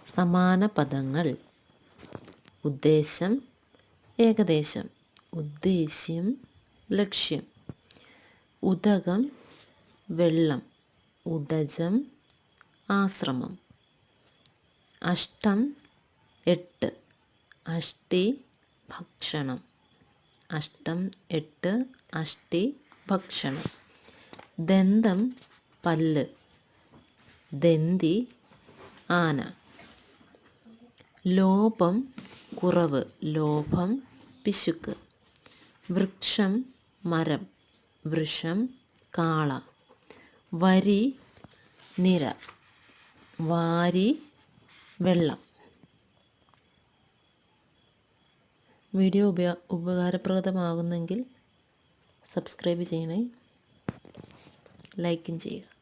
സമാന പദങ്ങൾ. ഉദ്ദേശം, ഏകദേശം. ഉദ്ദേശ്യം, ലക്ഷ്യം. ഉദകം, വെള്ളം. ഉദജം, ആശ്രമം. അഷ്ടം, 8. അഷ്ടി, ഭക്ഷണം. അഷ്ടം 8 അഷ്ടി ഭക്ഷണം. ദന്തം, പല്ല്. ദന്തി, ആന. ലോപം, കുറവ്. ലോഭം, പിശുക്ക്. വൃക്ഷം, മരം. വൃഷം, കാള. വരി, നിര. വാരി, വെള്ളം. വീഡിയോ ഉപകാരപ്രദമാകുന്നെങ്കിൽ സബ്സ്ക്രൈബ് ചെയ്യണേ, ലൈക്കും ചെയ്യുക.